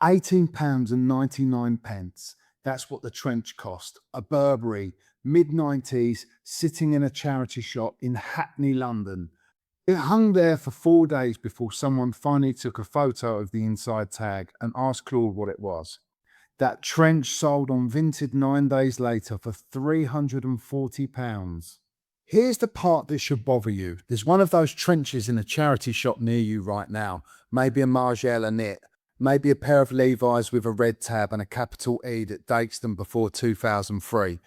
£18.99. That's what the trench cost. A Burberry, mid-90s, sitting in a charity shop in Hackney, London. It hung there for 4 days before someone finally took a photo of the inside tag and asked Claude what it was. That trench sold on Vinted 9 days later for £340. Here's the part that should bother you. There's one of those trenches in a charity shop near you right now. Maybe a Margiela knit. Maybe a pair of Levi's with a red tab and a capital E that dates them before 2003.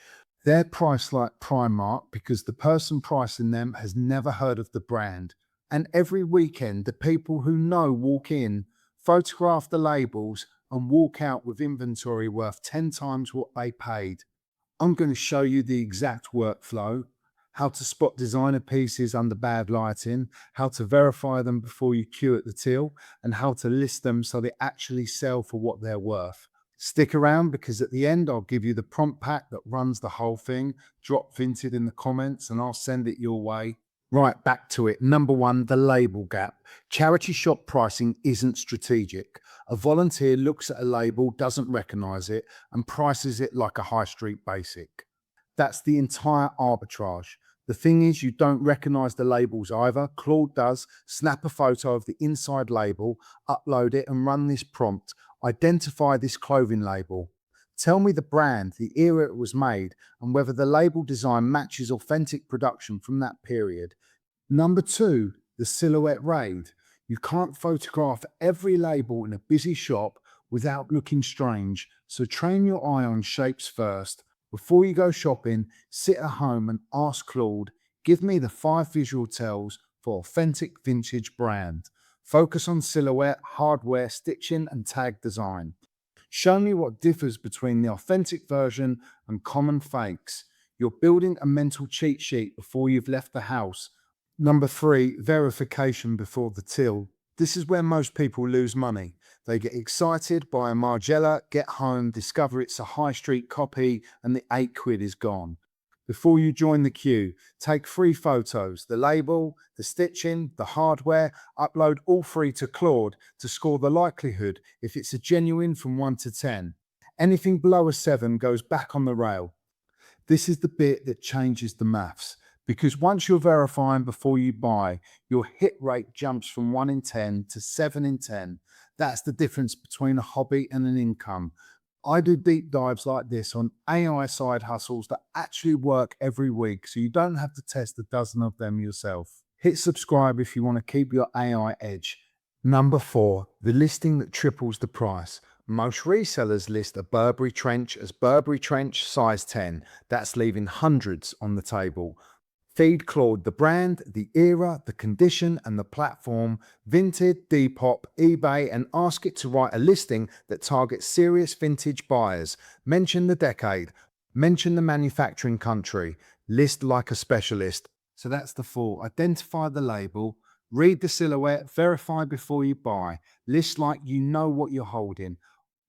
They're priced like Primark because the person pricing them has never heard of the brand. And every weekend, the people who know walk in, photograph the labels, and walk out with inventory worth 10 times what they paid. I'm going to show you the exact workflow, how to spot designer pieces under bad lighting, how to verify them before you queue at the till, and how to list them so they actually sell for what they're worth. Stick around because at the end I'll give you the prompt pack that runs the whole thing. Drop Vinted in the comments and I'll send it your way. Right, back to it. Number one, the label gap. Charity shop pricing isn't strategic. A volunteer looks at a label, doesn't recognize it, and prices it like a high street basic. That's the entire arbitrage. The thing is, you don't recognize the labels either. Claude does. Snap a photo of the inside label, upload it, and run this prompt. Identify this clothing label. Tell me the brand, the era it was made, and whether the label design matches authentic production from that period. Number two, the silhouette raid. You can't photograph every label in a busy shop without looking strange, so train your eye on shapes first. Before you go shopping, sit at home and ask Claude, give me the 5 visual tells for authentic vintage brand. Focus on silhouette, hardware, stitching, and tag design. Show me what differs between the authentic version and common fakes. You're building a mental cheat sheet before you've left the house. Number 3, verification before the till. This is where most people lose money. They get excited, buy a Margiela, get home, discover it's a high street copy, and the £8 is gone. Before you join the queue, take 3 photos, the label, the stitching, the hardware, upload all 3 to Claude to score the likelihood if it's a genuine from 1 to 10. Anything below a 7 goes back on the rail. This is the bit that changes the maths, because once you're verifying before you buy, your hit rate jumps from 1 in 10 to 7 in 10. That's the difference between a hobby and an income. I do deep dives like this on AI side hustles that actually work every week, so you don't have to test a dozen of them yourself. Hit subscribe if you want to keep your AI edge. Number 4, the listing that triples the price. Most resellers list a Burberry trench as Burberry trench size 10. That's leaving hundreds on the table. Feed Claude the brand, the era, the condition, and the platform, Vinted, Depop, eBay, and ask it to write a listing that targets serious vintage buyers. Mention the decade, mention the manufacturing country, list like a specialist. So that's the 4. Identify the label, read the silhouette, verify before you buy, list like you know what you're holding.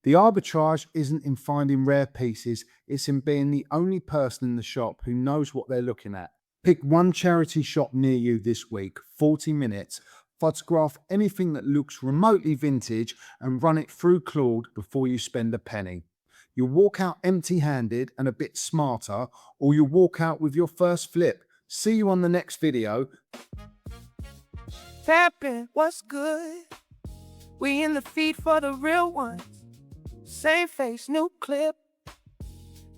The arbitrage isn't in finding rare pieces, it's in being the only person in the shop who knows what they're looking at. Pick one charity shop near you this week, 40 minutes, photograph anything that looks remotely vintage and run it through Claude before you spend a penny. You'll walk out empty-handed and a bit smarter, or you'll walk out with your first flip. See you on the next video. Tapping, what's good? We in the feed for the real ones. Same face, new clip.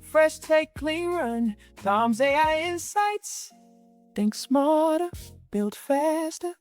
Fresh take, clean run. Tom's AI insights. Think smarter, build faster.